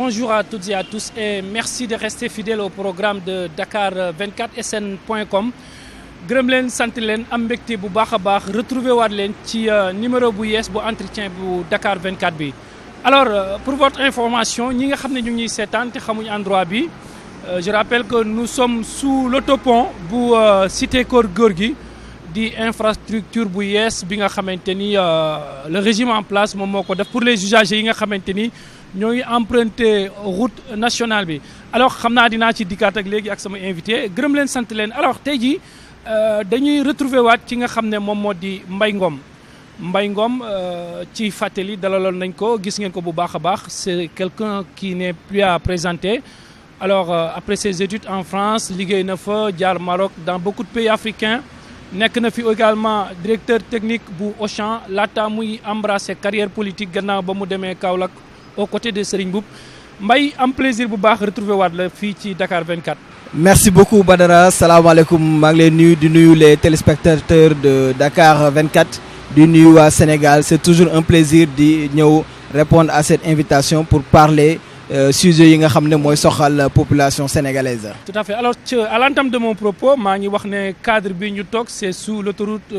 bonjour à toutes et à tous et merci de rester fidèles au programme de Dakar24sn.com. gërëm leen sant leen am mbégte bu baax a baax retrouver waat leen ci numéro bu yees bu entretien bu Dakar 24 bi. alors pour votre information ñi nga xam ne ñu ngi ñuy seetaan te xamuñ endroit bi je rappelle que nous sommes sous l'autopont bu cité Keur Gorgui di infrastructure bu yees bi nga xamante ni le régime en place moom moo ko def pour les usagers yi nga xamante ni ñoo ngi emprunté route nationale bi. alors xam naa dinaa ci dikkaat ak léegi ak sama invité gërëm leen sant leen alors tey jii. dañuy retrouver waat ci nga xam ne moom moo di Mbaye Ngom ci fàttali dalaloon nañ ko gis ngeen ko bu baax a baax c'est quelqu'un qui n'est plus à présenter. alors après ses études en France liggéey na fa jaar Maroc dans beaucoup de pays africains nekk na fi également directeur technique bu Auchan laata muy embrasser carrière politique gannaaw ba mu demee Kaolack aux côtés de Serigne Mboup Mbaye am plaisir bu baax retrouver waat la fii ci Dakar 24. merci beaucoup Badara salaamaaleykum maa ngi leen nuyu di nuyu les téléspectateurs de Dakar 24 di nuyu waa Sénégal c'est toujours un plaisir di ñëw répondre à cette invitation pour parler sujet yi nga xam ne mooy soxal population sénégalaise. tout à fait alors à l'entame de mon propos maa ngi wax ne cadre bi ñu toog c'est sous l'autoroute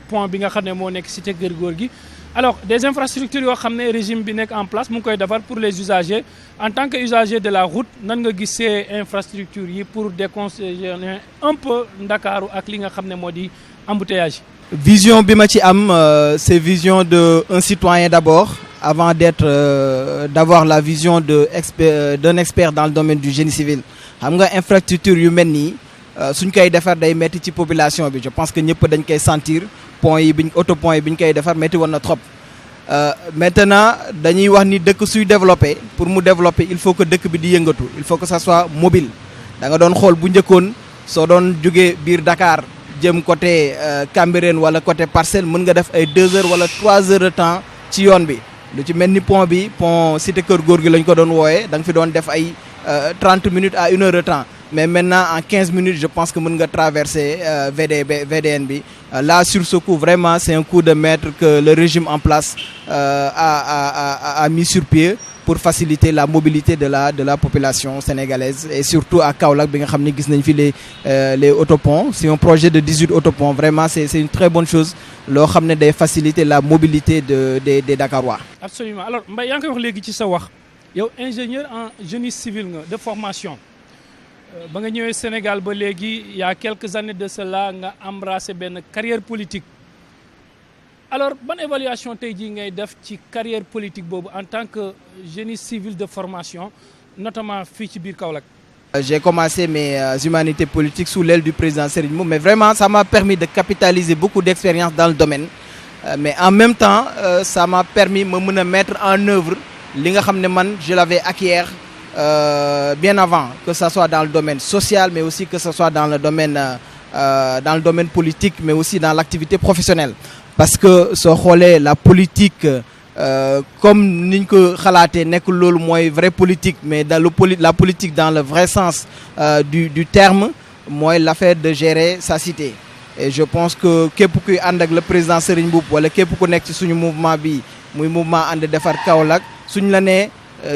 pont bi nga xam ne moo nekk cité Keur Gorgui. alors des infrastructures yoo xam ne régime bi nekk en place mu ngi koy defar pour les usagers en tant que usager de la route nan nga gisee infrastructure yi pour décongestionner un peu Ndakaaru ak li nga xam ne moo di embouteillage. vision bi ma ci am c'est vision de un citoyen d'abord avant d'être d'avoir la vision d'un expert dans le domaine du génie civil xam nga infrastructure yu mel nii suñ koy defar day metti ci population bi je pense que ñëpp dañ koy sentir. pont yi autopont yi bi ñu koy defar métti woon na trop maintenant dañuy wax ni dëkk suy développer pour mu développer il faut que dëkk bi di yëngatu il faut que ça soit mobile da nga doon xool bu njëkkoon soo doon jógee biir Dakar jëm côté Cambérène wala côté Parcelles mën nga def ay 2 heures wala 3 heures de temps ci yoon bi lu ci mel ni pont bi pont cité Keur Gorgui lañ ko doon wooyee da nga fi doon def ay 30 minutes à 1 heure de temps mais maintenant en 15 minutes je pense que mën nga traverser VDN bi là sur ce coup vraiment c'est un coup de maître que le régime en place a mis sur pied pour faciliter la mobilité de la population sénégalaise et surtout à Kaolack bi nga xam ne gis nañ fi les autoponts c'est un projet de 18 autoponts vraiment c'est une très bonne chose loo xam ne day faciliter la mobilité des Dakarois. absolument alors Mbaye yaa ngi koy wax léegi ci sa wax yow ingénieur en génie civil nga de formation. ba nga ñëwee Sénégal ba léegi il y a quelques années de cela nga embrassé benn carrière politique alors ban évaluation tey jii ngay def ci carrière politique boobu en tant que génie civil de formation notamment fii ci biir Kaolack. J'ai commencé mes humanités politiques sous l'aile du président Serigne Mboup mais vraiment ça m'a permis de capitaliser beaucoup d'expérience dans le domaine mais en même temps ça m'a permis ma mën a mettre en œuvre li nga xam ne man je l'avais acquis bien avant que ça soit dans le domaine social mais aussi que ça soit dans le domaine politique mais aussi dans l'activité professionnelle parce que soo xoolee la politique comme niñ ko xalaatee nekkul loolu mooy vraie politique mais dans la politique dans le vrai sens du terme mooy l'affaire de gérer sa cité et je pense que képp kuy ànd ak le président Serigne Mboup wala képp ku nekk ci suñu mouvement bi muy mouvement ànd defar Kaolack suñ la nee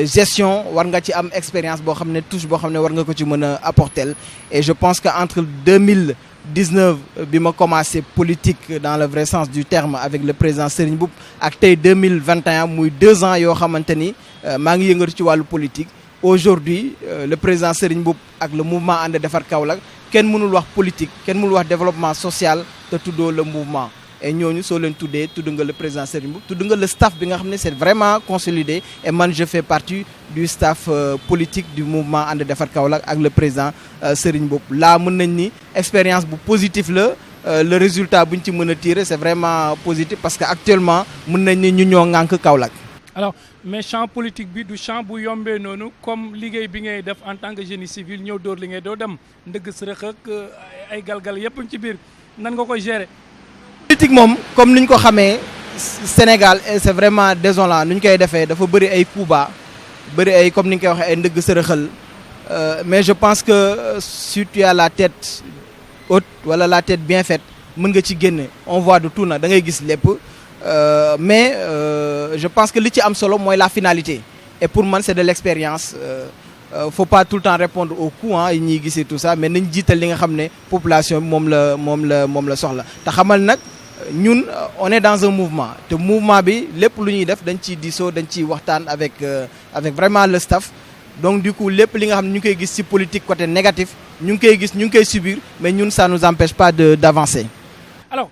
gestion war nga ci am expérience boo xam ne touche boo xam ne war nga ko ci mën a apporter et je pense que entre 2019 bi ma commencé politique dans le vrai sens du terme avec le président Serigne Mboup ak tey 2021 muy 2 ans yoo xamante ni maa ngi yëngatu ci wàllu politique aujourd'hui le président Serigne Mboup ak le mouvement ànd defar Kaolack kenn mënul wax politique kenn mënul wax développement social te tuddoo le mouvement et ñooñu soo leen tuddee tudd nga le président Serigne Mboup tudd nga le staff bi nga xam ne c'est vraiment consolidé et man je fais partie du staff politique du mouvement ànd defar Kaolack ak le président Serigne Mboup là mën nañ ni expérience bu positif la le résultat bu ñu ci mën a tirer c'est vraiment positif parce que actuellement mën nañ ni ñu ñoo ŋànk Kaolack. alors mais champ politique bi du champ bu yombee noonu comme liggéey bi ngay def en tant que génie civil ñëw dóor li ngay doo dem ndëgg sërëx ak ay galgal yépp ci biir nan nga koy gérer. politique moom comme ni ñu ko xamee Sénégal et c'est vraiment désolant nu ñu koy defee dafa bëri ay coups bas bëri ay comme ni nga koy waxee ay ndëgg sërëxal mais je pense que si tu as la tête haute wala la tête bien faite mën nga ci génne on voit de tout nag da ngay gis lépp mais je pense que li ci am solo mooy la finalité et pour moi c'est de l'expérience. Faut pas tout le temps répondre au coup hein ñi gisee tout ça mais nañ jiital li nga xam ne population bi moom la soxla te xamal nag ñun on est dans un mouvement te mouvement bi lépp lu ñuy def dañ ciy diisoo dañ ciy waxtaan avec vraiment le staff donc du coup lépp li nga xam ne ñu ngi koy gis ci politique côté négatif ñu ngi koy gis ñu ngi koy subir mais ñun ça nous empêche pas d'avancer. Alors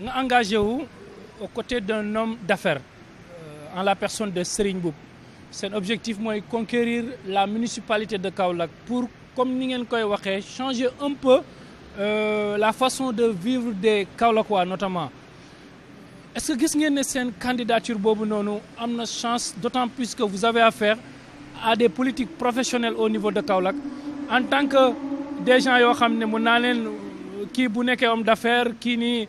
nga engagé wu aux côtés d'un homme d'affaires en la personne de Serigne Mboup. C'est un objectif mooy conquérir la municipalité de Kaolack pour comme ni ngeen koy waxee changer un peu la façon de vivre des Kaolackois notamment est-ce que gis ngeen ne seen candidature boobu noonu am na chance d'autant plus que vous avez affaire à des politiques professionnelles au niveau de Kaolack en tant que des gens yoo xam ne mun naa leen kii bu nekkee homme d'affaires kii nii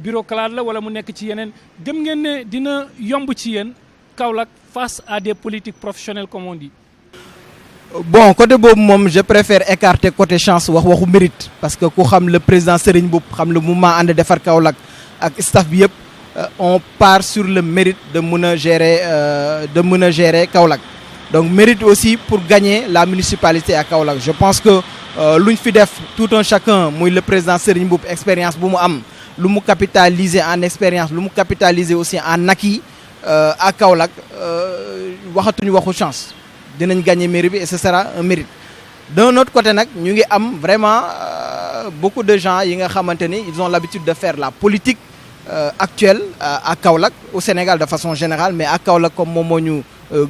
bureaucrate la wala mu nekk ci yeneen gëm ngeen ne dina yomb ci yéen Kaolack face à des politiques professionnelles comme on dit. Bon côté boobu moom je préfère écarter côté chance waxu mérite parce que ku xam le président Serigne Mboup xam le mouvement ànd defar Kaolack ak staff bi yëpp on part sur le mérite de mën a gérer Kaolack donc mérite aussi pour gagner la municipalité à Kaolack je pense que luñ fi def tout un chacun muy le président Serigne Mboup expérience bu mu am lu mu capitaliser en expérience lu mu capitaliser aussi en acquis à Kaolack waxatuñu waxu chance dinañ gagner mairie bi et ce sera un mérite d'un autre côté nag ñu ngi am vraiment beaucoup de gens yi nga xamante ni ils ont l'habitude de faire la politique actuelle à Kaolack au Sénégal de façon générale mais à Kaolack comme moom moo ñu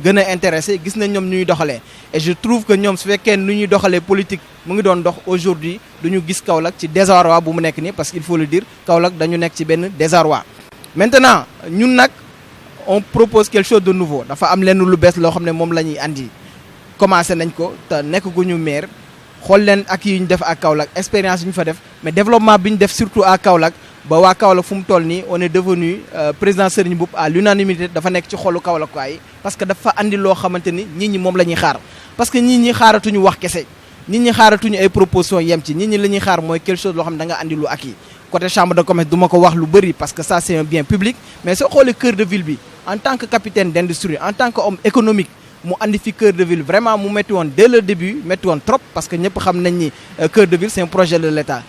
gën a intéressé gis nañ ñoom ñuy doxalee et je trouve que ñoom su fekkee nu ñuy doxalee politique mu ngi doon dox aujourd'hui duñu gis Kaolack ci désarroi bu mu nekk nii parce qu'il faut le dire Kaolack dañu nekk ci benn désarroi maintenant ñun nag on propose quelque chose de nouveau dafa am lenn lu bees loo xam ne moom la ñuy andi commencé nañ ko te nekk gu ñu maire xool leen ak yi ñu def à Kaolack expérience yi ñu fa def mais développement bi ñu def surtout à Kaolack ba waa Kaolack fu mu toll nii on est devenu président Serigne Mboup à l'unanimité dafa nekk ci xolu Kaolack yi parce que dafa andi loo xamante ni nit ñi moom la ñuy xaar parce que nit ñi xaaratuñu wax kese nit ñi xaaratuñu ay propositions yem ci nit ñi la ñuy xaar mooy quelque chose loo xam ne da nga andi lu ak yi côté chambre de commerce du ma ko wax lu bëri parce que ça c'est un bien public mais soo xoolee cœur de ville bi en tant que capitaine d'industrie en tant que homme économique mu andi fi cœur de ville vraiment mu metti woon dès le début metti woon trop parce que ñëpp xam nañ ni cœur de ville c'est un projet de l'État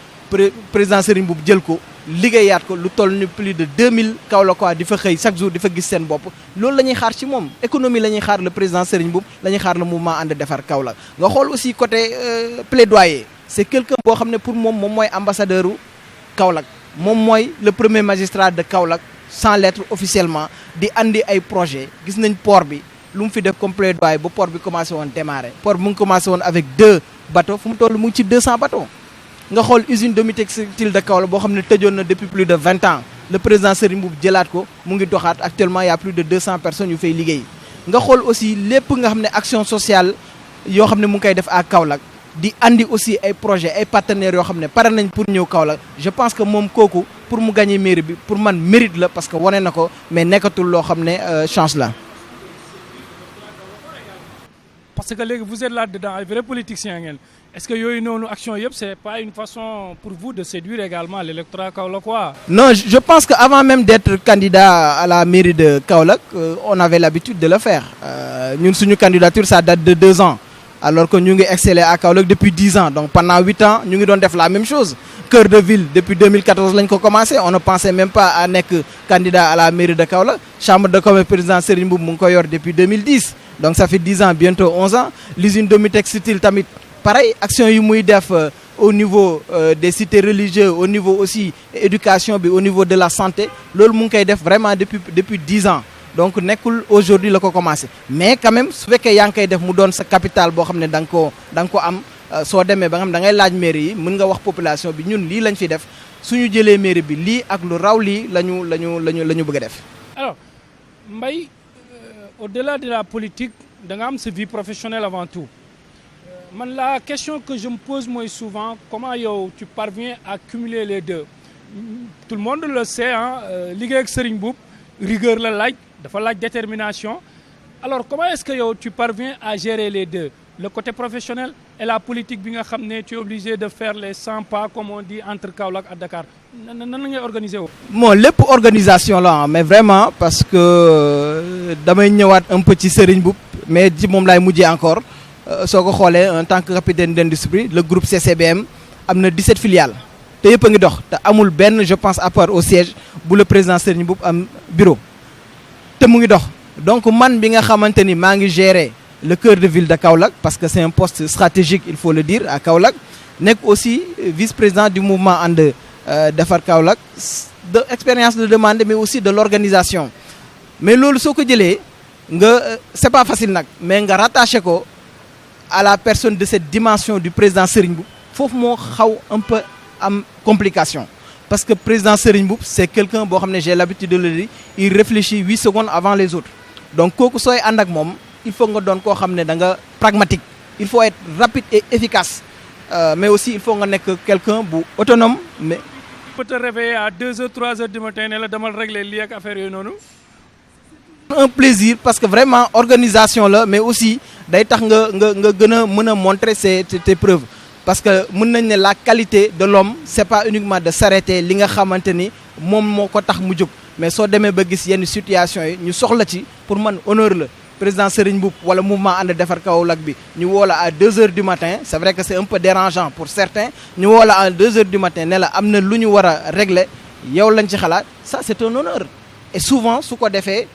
président Serigne Mboup jël ko liggéeyaat ko lu toll ni plus de 2000 Kaolackois di fa xëy chaque jour di fa gis seen bopp loolu la ñuy xaar ci moom économie la ñuy xaar le président Serigne Mboup la ñuy xaar le mouvement ànd defar Kaolack nga xool aussi côté plaidoyer c'est quelqu'un boo xam ne pour moom mooy ambassadeur u Kaolack moom mooy le premier magistrat de Kaolack sans l'être officiellement di andi ay projet gis nañ port bi lu mu fi def comme plaidoyer ba port bi commencé woon démarrer port bi mu ngi commencé woon avec 2 bateaux fu mu toll mu ngi ci 200 bateaux nga xool usine Domitextile de Kaolack boo xam ne tëjoon na depuis plus de 20 ans le président Serigne Mboup jëlaat ko mu ngi doxaat actuellement il y a plus de 200 personnes yu fay liggéey nga xool aussi lépp nga xam ne action sociale yoo xam ne mu ngi koy def à Kaolack di andi aussi ay projets ay partenaires yoo xam ne pare nañ pour ñëw Kaolack je pense que moom kooku pour mu gagner mairie bi pour man mérite la parce que wane na ko mais nekkatul loo xam ne chance la. parce que léegi vous êtes là-dedans ay vrais politiciens ngeen est-ce que yooyu noonu action yëpp c'est pas une façon pour vous de séduire également l'électorat kaolackois? Non, je pense que avant même d'être candidat à la mairie de Kaolack on avait l'habitude de le faire ñun suñu candidature ça date de 2 ans alors que ñu ngi exceller à Kaolack depuis 10 ans donc pendant 8 ans ñu ngi doon def la même chose cœur de ville depuis 2014 lañ ko commencé on ne pensait même pas à nekk candidat à la mairie de Kaolack chambre de commerce président Serigne Mboup mu ngi ko yor depuis 2010 donc ça fait 10 ans bientôt 11 ans l'usine Domitextile tamit pareil action yi muy def au niveau des cités religieuses au niveau aussi éducation bi au niveau de la santé loolu mu ngi koy def vraiment depuis 10 ans donc nekkul aujourd'hui la ko commencé mais quand même su fekkee yaa ngi koy def mu doon sa capital boo xam ne da nga ko am soo demee ba nga xam da ngay laaj mairie yi mën nga wax population bi ñun lii lañ fi def suñu jëlee mairie bi lii ak lu raw lii la ñu bëgg a def. Alors Mbaye au-delà de la politique da nga am sa vie professionnelle avant tout man la question que je me pose mooy souvent comment yow tu parviens à cumuler les deux tout le monde le sait liggéey ak Serigne Mboup rigueur la laaj dafa laaj détermination alors comment est-ce que yow tu parviens à gérer les deux le côté professionnel et la politique bi nga xam ne tu es obligé de faire les 100 pas comme on dit entre Kaolack ak Dakar nan la ngay organiser woo. bon lépp organisation la mais vraiment parce que damay ñëwaat un peu ci Serigne Mboup mais ci moom laay mujjee encore soo ko xoolee en tant que capitaine d'industrie le groupe CCBM am na 17 filiales te yëpp a ngi dox te amul benn je pense à part au siège bu le président Serigne Mboup am bureau te mu ngi dox donc man bi nga xamante ni maa ngi gérer le cœur de ville de Kaolack parce que c'est un poste stratégique il faut le dire à Kaolack nekk aussi vice-président du mouvement ànd defar Kaolack de expérience de demande mais aussi de l'organisation mais loolu soo ko jëlee nga c'est pas facile nag mais nga rattaché ko à la personne de cette dimension du président Serigne Mboup foofu moo xaw un peu am complication parce que président Serigne Mboup c'est quelqu'un boo xam ne j'ai l'habitude de le dire il réfléchit 8 secondes avant les autres donc kooku sooy ànd ak moom il faut nga doon koo xam ne da nga pragmatique il faut être rapide et efficace mais aussi il faut nga nekk quelqu'un bu autonome mais peut te réveiller à 2h 3h du matin ne la demal régler lii ak affaire yooyu noonu. un plaisir parce que vraiment organisation la mais aussi day tax nga gën a mën a montrer tes preuves parce que mën nañ ne la qualité de l'homme c'est pas uniquement de s'arrêter li nga xamante ni moom moo ko tax mu jóg mais soo demee ba gis yenn situation yi ñu soxla ci pour man honneur la président Serigne Mboup wala mouvement ànd defar Kaolack bi ñu woo la à 2h du matin c'est vrai que c'est un peu dérangeant pour certains ñu woo la à 2h du matin ne la am na lu ñu war a régler yow lañ ci xalaat ça c'est un honneur et souvent su ko defee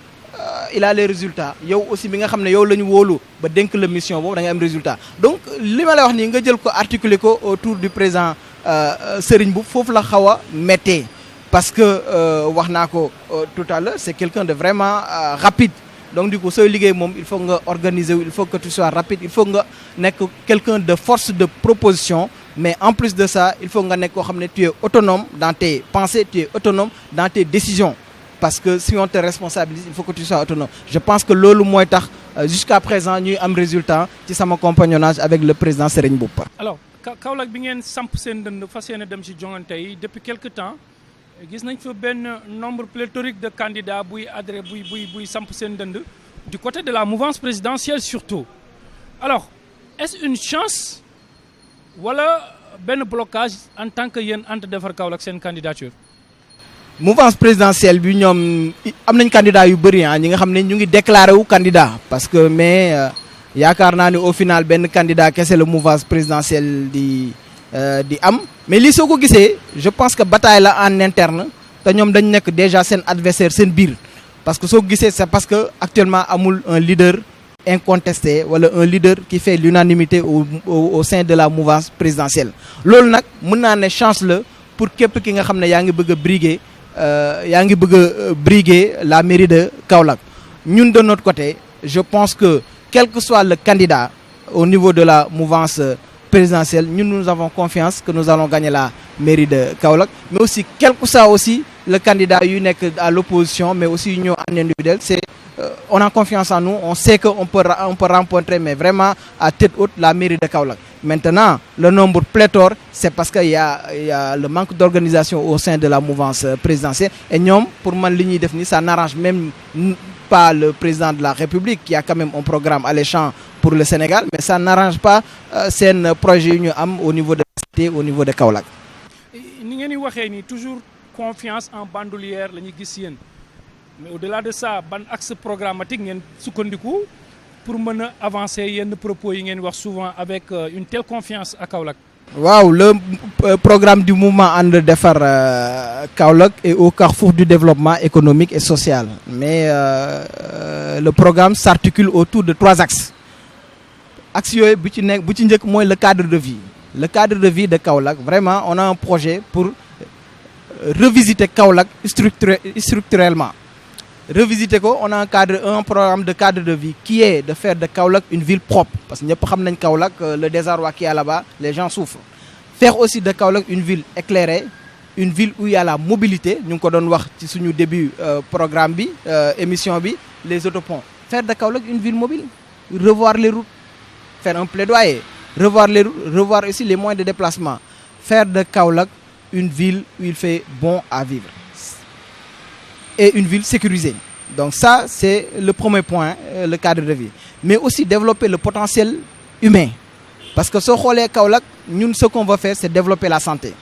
il a les résultats yow aussi bi nga xam ne yow la ñu wóolu ba dénk la mission boobu da nga am résultat donc li ma lay wax nii nga jël ko articuler ko autour du président Serigne Mboup foofu la xaw a méttee parce que wax naa ko tout à l'heure c'est quelqu'un de vraiment rapide donc du coup sooy liggéey moom il faut nga organiser wu il faut que tu sois rapide il faut nga nekk quelqu'un de force de proposition mais en plus de ça il faut nga nekk koo xam ne tu es autonome dans tes pensées tu es autonome dans tes décisions parce que si on te responsabilise il faut que tu sois autonome je pense que loolu mooy tax jusqu'à présent ñuy am résultat ci sama compagnonnage avec le président Serigne Mboup. alors Kaolack bi ngeen samp seen dënd fas yéene dem ci joŋante yi depuis quelque temps gis nañ fa benn nombre pléthorique de candidats buy samp seen dënd du côté de la mouvance présidentielle surtout alors est-ce une chance wala benn blocage en tant que yéen ànd defar Kaolack seen candidature. mouvance présidentielle bi ñoom am nañ candidat yu bëri ñi nga xam ne ñu ngi déclaré wu candidat parce que mais yaakaar naa ne au final benn candidat kese la mouvance présidentielle di am mais lii soo ko gisee je pense que bataille la en interne te ñoom dañ nekk déjà seen adversaire seen biir parce que soo ko gisee c'est parce que actuellement amul un leader incontesté wala un leader qui fait l'unanimité au sein de la mouvance présidentielle loolu nag mën naa ne chance la pour képp ki nga xam ne yaa ngi bëgg a briguer la mairie de Kaolack ñun de notre côté je pense que quel que soit le candidat au niveau de la mouvance présidentielle ñun nous avons confiance que nous allons gagner la mairie de Kaolack mais aussi quel que soit aussi le candidat yu nekk à l'opposition mais aussi yu ñëw en individuel c'est on a confiance en nous on sait que on peut rencontrer mais vraiment à tête haute la mairie de Kaolack maintenant le nombre pléthore c'est parce que il y a le manque d'organisation au sein de la mouvance présidentielle et ñoom pour man li ñuy def ni ça n'arrange même pas le président de la République qui a quand même un programme alléchant pour le Sénégal mais ça n'arrange pas seen projet yu ñu am au niveau de la cité au niveau de Kaolack. ni ngeen di waxee ni toujours confiance en bandoulière la ñuy gis yéen mais au-delà de ça ban axe programmatique ngeen sukkandiku pour mën a avancer yenn propos yi ngeen wax souvent avec une telle confiance à Kaolack. waaw le programme du mouvement ànd defar Kaolack est au carrefour du développement économique et social mais le programme s'articule autour de 3 axes yooyu bu ci njëkk mooy le cadre de vie de Kaolack vraiment on a un projet pour revisiter Kaolack structurellement revisiter ko on a un programme de cadre de vie qui est de faire de Kaolack une ville propre parce que ñëpp xam nañ Kaolack le désarroi qu'il y a là-bas les gens souffrent faire aussi de Kaolack une ville éclairée une ville où il y a la mobilité ñu ngi ko doon wax ci suñu début programme bi émission bi les autoponts faire de Kaolack une ville mobile revoir les routes faire un plaidoyer revoir les routes revoir aussi les moyens de déplacement faire de Kaolack une ville où il fait bon à vivre et une ville sécurisée. Donc ça, c'est le premier point, le cadre de vie. Mais aussi développer le potentiel humain. parce que soo xoolee Kaolack ñun ce qu'on veut faire c'est développer la santé,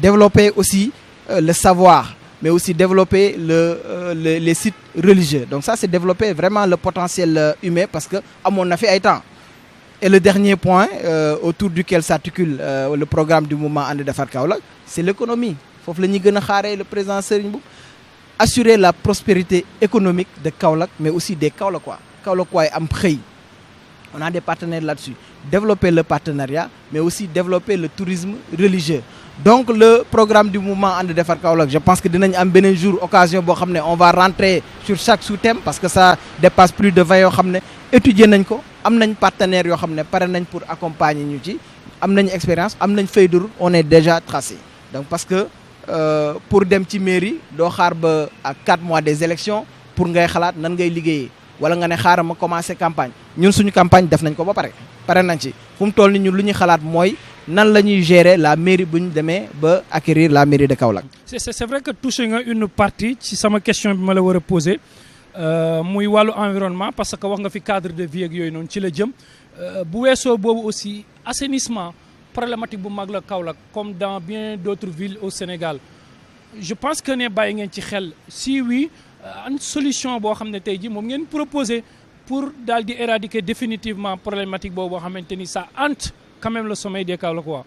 développer aussi le savoir, mais aussi développer les sites religieux. Donc ça c'est développer vraiment le potentiel humain parce que amoon na fi ay temps. Et le dernier point autour duquel s'articule le programme du mouvement And Defar Kaolack, c'est l'économie. Foofu la ñuy gën a xaaree le président Serigne Mboup assurer la prospérité économique de Kaolack, mais aussi des Kaolackois. Kaolackois am xëy. On a des partenaires là-dessus. Développer le partenariat, mais aussi développer le tourisme religieux. Donc le programme du mouvement And Defar Kaolack, je pense que dinañ am beneen jour occasion boo xam ne on va rentrer sur chaque sous-thème parce que ça dépasse plus de 20 yoo xam ne étudier nañ ko. Am nañ partenaires yoo xam ne pare nañ pour accompagner ñu ci. Am nañ expérience, am nañ feuille de route, on est déjà tracé. Donc parce que pour dem ci mairie doo xaar ba à 4 mois des élections pour ngay xalaat nan ngay liggéeyee wala nga ne xaaral ma commencer campagne ñun suñu campagne def nañ ko ba pare nañ ci fu mu toll ni ñun lu ñuy xalaat mooy nan la ñuy gérer la mairie bu ñu demee ba acquérir la mairie de Kaolack. C'est vrai que touché nga une partie ci sama question bi ma la war a poser muy wàllu environnement parce que wax nga fi cadre de vie ak yooyu noonu ci la jëm bu weesoo boobu aussi assainissement. Problématique bu mag la Kaolack comme dans bien d'autres villes au Sénégal je pense que ne bàyyi ngeen ci xel si oui une solution boo xam ne tey jii moom ngeen proposé pour daal di éradiquer définitivement problématique boobu boo xamante ni ça hante quand même le sommeil des Kaolackois.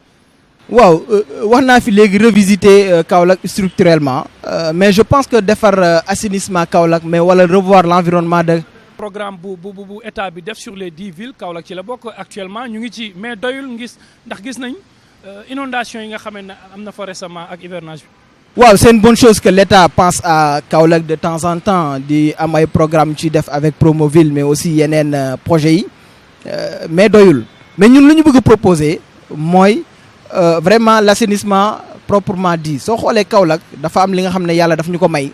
waaw wax naa fi léegi revisiter Kaolack structurellement mais je pense que defar assainissement Kaolack mais wala revoir l'environnement de. Programme bu état bi def sur les 10 villes Kaolack ci la bokk actuellement ñu ngi ci mais doyul ndax gis nañ inondation yi nga xam ne am na fa récemment ak hivernage bi. waaw c'est une bonne chose que l'État pense à Kaolack de temps en temps di am ay programme ci def avec Promoville mais aussi yeneen projets yi mais doyul mais ñun lu ñu bëgg a proposer mooy vraiment l'assainissement proprement dit soo xoolee Kaolack dafa am li nga xam ne yàlla daf ñu ko may.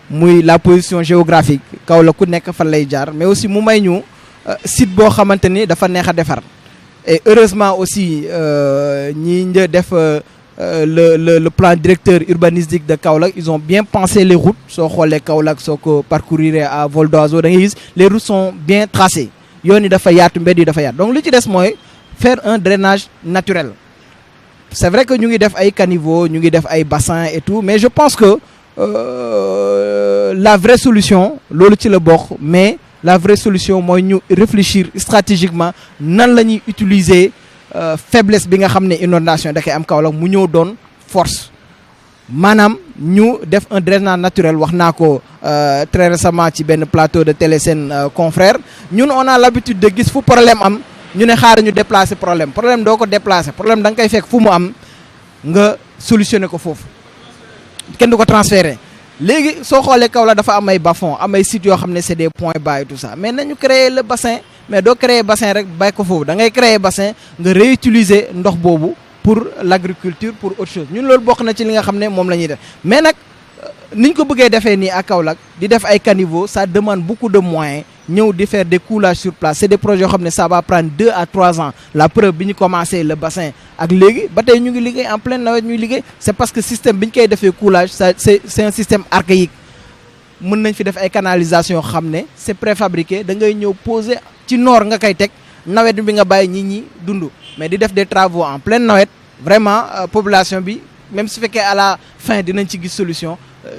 muy la position géographique Kaolack ku nekk fan lay jaar mais aussi mu may ñu site boo xamante ni dafa neex a defar et heureusement aussi ñi def le plan directeur urbanistique de Kaolack ils ont bien pensé les routes soo xoolee Kaolack soo ko parcourir à vol d'oiseau da ngay gis les routes sont bien tracées yoon yi dafa yaatu mbedd yi dafa yaatu donc li ci des mooy faire un drainage naturel c'est vrai que ñu ngi def ay caniveaux ñu ngi def ay bassins et tout mais je pense que la vraie solution loolu ci la bokk mais la vraie solution mooy ñu réfléchir stratégiquement nan la ñuy utiliser faiblesse bi nga xam ne inondation da koy am Kaolack mu ñëw doon force maanaam ñu def un drainage naturel wax naa ko très récemment ci benn plateau de télé seen confrère ñun on a l'habitude de gis fu problème am ñu ne xaar ñu déplacer problème doo ko déplacer problème da nga koy fekk fu mu am nga solutionner ko foofu kenn du ko transférer léegi soo xoolee Kaolack dafa am ay bas-fonds am ay sites yoo xam ne c'est des points bas et tout ça mais nañu créer le bassin mais doo créer bassin rek bàyyi ko foofu da ngay créer bassin nga réutiliser ndox boobu pour l'agriculture pour autre chose ñun loolu bokk na ci li nga xam ne moom la ñuy def mais nag niñ ko bëggee defee nii à Kaolack di def ay caniveaux ça demande beaucoup de moyens ñëw di faire des coulages sur place c'est des projets yoo xam ne ça va prendre 2 à 3 ans la preuve bi ñu commencé le bassin ak léegi ba tey ñu ngi liggéey en pleine nawet ñuy liggéey c'est parce que système bi ñu koy defee coulage ça c'est un système archaïque mën nañ fi def ay canalisation yoo xam ne c'est préfabriqué da ngay ñëw poser ci noor nga koy teg nawet bi nga bàyyi nit ñi dund mais di def des travaux en pleine nawet vraiment population bi même su fekkee à la fin dinañ ci gis solution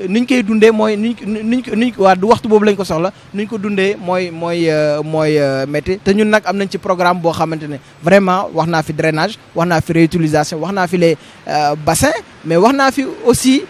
niñ koy dundee mooy niñ waa du waxtu boobu lañ ko soxla niñ ko dundee mooy métti te ñun nag am nañ ci programme boo xamante ne vraiment wax naa fi drainage wax naa fi réutilisation wax naa fi les bassins mais wax naa fi aussi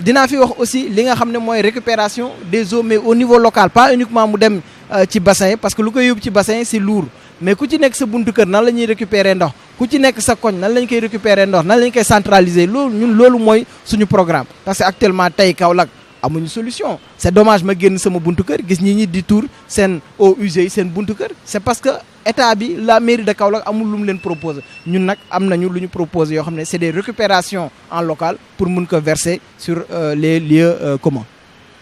dinaa fi wax aussi li nga xam ne mooy récupération des eaux mais au niveau local pas uniquement mu dem ci bassin parce que lu koy yóbbu ci bassin c'est lourd mais ku ci nekk sa buntu kër nan la ñuy récupérer ndox ku ci nekk sa koñ nan lañ koy récupérer ndox nan lañ koy centraliser loolu mooy suñu programme parce que actuellement tey Kaolack amuñu solution c'est dommage ma génn sama buntu kër gis ñi di tuur seen eaux usées yi seen buntu kër c'est parce que état bi la mairie de Kaolack amul lu mu leen proposer ñun nag am nañu lu ñu proposer yoo xam ne c'est des récupérations en local pour mun ko verser sur les lieux communs.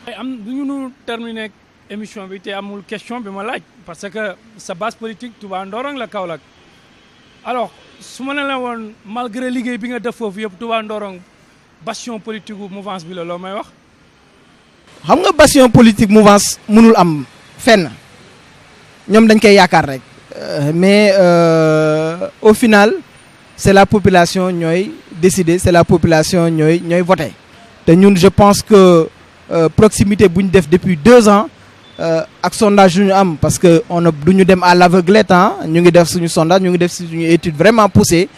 du ñu terminer émission bi te amul question bi ma laaj parce que sa base politique Touba Ndorong la Kaolack alors su ma ne la woon malgré liggéey bi nga def foofu yëpp Touba Ndorong bastion politique bu mouvance bi la loo may wax. xam nga bastion politique mouvance mënul am fenn ñoom dañ koy yaakaar rek mais au final c'est la population ñooy décider, c'est la population ñooy voter te ñun je pense que proximité bu ñu def depuis 2 ans ak sondage yu ñu am parce que du ñu dem à l'aveuglette ñu ngi def suñu sondage ñu ngi def suñu étude vraiment poussée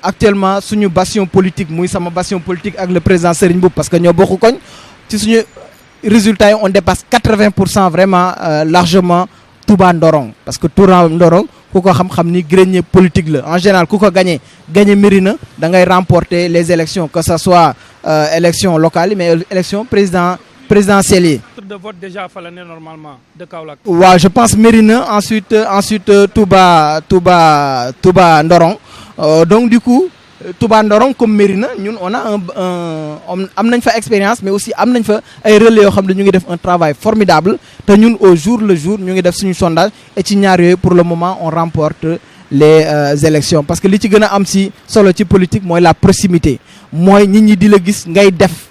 actuellement suñu bastion politique muy sama bastion politique ak le président Serigne Mboup parce que ñoo bokk koñ ci suñu résultats yi on dépasse 80% vraiment largement Touba Ndorong parce que Touba Ndorong ku ko xam-xam ni grenier politique la en général ku ko gagné Mérina da ngay remporter les élections que ça soit élection locale mais élection présidentielle yi. de vote déjà fa la ne normalement de Kaolack. waaw je pense Mérina ensuite Touba Ndorong donc du coup Touba Ndorong comme Mérina ñun on a am nañ fa expérience mais aussi am nañ fa ay relais yoo xam ne ñu ngi def un travail formidable te ñun au jour le jour ñu ngi def suñu sondage et ci ñaar yooyu pour le moment on remporte les élections parce que li ci gën a am si solo ci politique mooy la proximité mooy nit ñi di la gis ngay def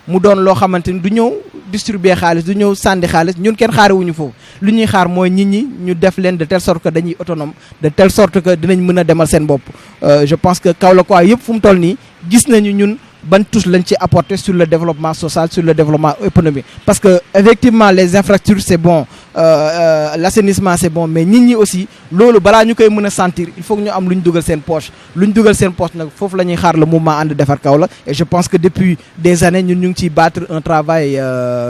mu doon loo xamante ni du ñëw distribuer xaalis du ñëw sànni xaalis ñun kenn xaarewuñu foofu lu ñuy xaar mooy nit ñi ñu def leen de telle sorte que dañuy autonome de telle sorte que dinañ mën a demal seen bopp je pense que Kaolack yëpp fu mu toll nii gis nañu ñun ban touche lañ ci apporter sur le développement social sur le développement économique parce que effectivement les infrastructures c'est bon l'assainissement c'est bon mais nit ñi aussi loolu balaa ñu koy mën a sentir il faut que ñu am lu ñu dugal seen poche lu ñu dugal seen poche nag foofu la ñuy xaar le mouvement ànd defar Kaolack et je pense que depuis des années ñun ñu ngi ciy battre un travail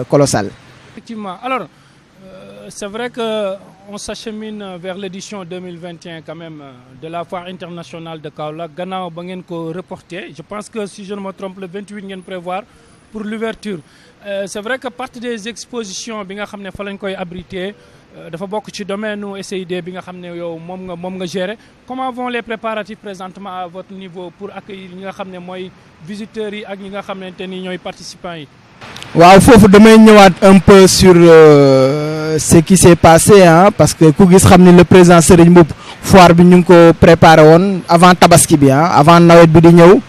colossal. Effectivement alors c'est vrai que on s'achemine vers l'édition 2021 quand même de la foire internationale de Kaolack gannaaw ba ngeen ko reporté je pense que si je ne me trompe le 28 ngeen prévoir pour l'ouverture c'est vrai que partie des expositions bi nga xam ne fa lañ koy abriter dafa bokk ci domaine u SID bi nga xam ne yow moom nga gérer comment vont les préparatifs présentement à votre niveau pour accueillir ñi nga xam ne mooy visiteurs yi ak ñi nga xamante ni ñooy participants yi. waaw foofu damay ñëwaat un peu sur ce qui s'est passé parce que ku gis xam ni le président Serigne Mboup foire bi ñu ngi ko préparé woon avant tabaski bi avant nawet bi di ñëw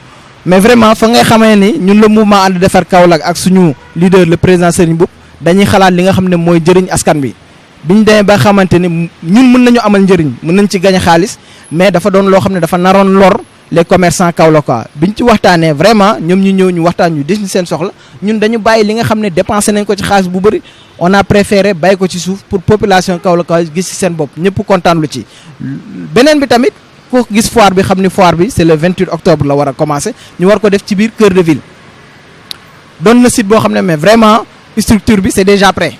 mais vraiment fa ngay xamee ni ñun le mouvement ànd defar Kaolack ak suñu leader le président Serigne Mboup dañuy xalaat li nga xam ne mooy njëriñ askan bi biñ demee ba xamante ni ñun mën nañu amal njëriñ mën nañ ci gañ xaalis mais dafa doon loo xam ne dafa naroon lor les commerçants kaolackois biñ ci waxtaanee vraiment ñoom ñu ñëw ñu waxtaan ñu dis ñu seen soxla ñun dañu bàyyi li nga xam ne dépensé nañ ko ci xaalis bu bëri on a préféré bàyyi ko ci suuf pour population kaolackois gis ci seen bopp ñëpp kontaan lu ci. beneen bi tamit ku gis foire bi xam ni foire bi c'est le 28 octobre la war a commencer ñu war ko def ci biir cœur de ville doon na site boo xam ne mais vraiment structure bi c'est déjà prêt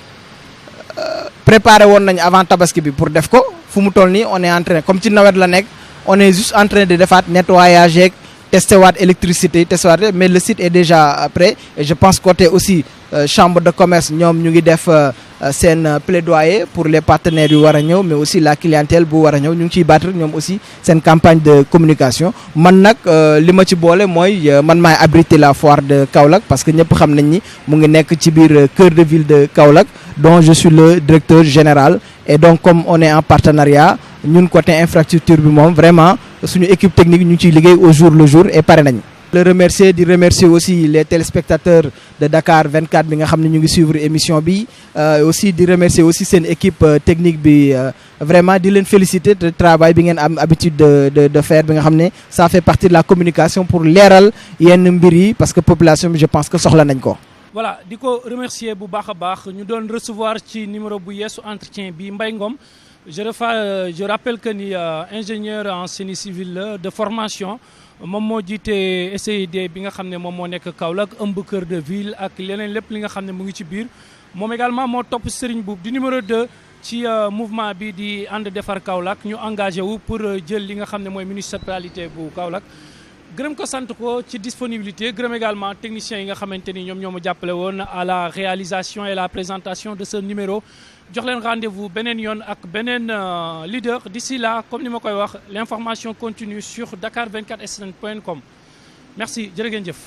préparé woon nañ avant tabaski bi pour def ko fu mu toll nii on est en train comme ci nawet la nekk. On est juste en train de defaat nettoyage yeeg testé waat électricité testé waat mais le site est déjà prêt et je pense côté aussi chambre de commerce ñoom ñu ngi def seen plaidoyer pour les partenaires yu war a ñëw mais aussi la clientèle bu war a ñëw ñu ngi ciy battre ñoom aussi seen campagne de communication man nag li ma ci boole mooy man maay abriter la foire de Kaolack parce que ñëpp xam nañ ni mu ngi nekk ci biir cœur de ville de Kaolack dont je suis le directeur général et donc comme on est en partenariat ñun côté infrastructure bi moom vraiment suñu équipe technique ñu ngi ciy liggéey au jour le jour et pare nañ le remercier di remercier aussi les téléspectateurs de Dakar 24 bi nga xam ne ñu ngi suivre émission bi aussi di remercier aussi seen équipe technique bi vraiment di leen féliciter de travail bi ngeen am habitude de faire bi nga xam ne ça fait partie de la communication pour leeral yenn mbir yi parce que population bi je pense que soxla nañ ko. voilà di ko remercier bu baax a baax ñu doon recevoir ci numéro bu yeesu entretien bi Mbaye Ngom je rappelle que ni ingénieur en génie civil de formation moom moo jiite SID bi nga xam ne moom moo nekk Kaolack ëmb cœur de ville ak leneen lépp li nga xam ne mu ngi ci biir moom également moo topp Serigne Mboup di numéro 2 ci mouvement bi di ànd defar Kaolack ñu engagé wu pour jël li nga xam ne mooy municipalité bu Kaolack gërëm ko sant ko ci disponibilité gërëm également techniciens yi nga xamante ni ñoom ñoo ma jàppale woon à la réalisation et la présentation de ce numéro jox leen rendez-vous beneen yoon ak beneen leader d'ici là comme ni ma koy wax l'information continue sur dakar24sn.com merci jërë ngeen jëf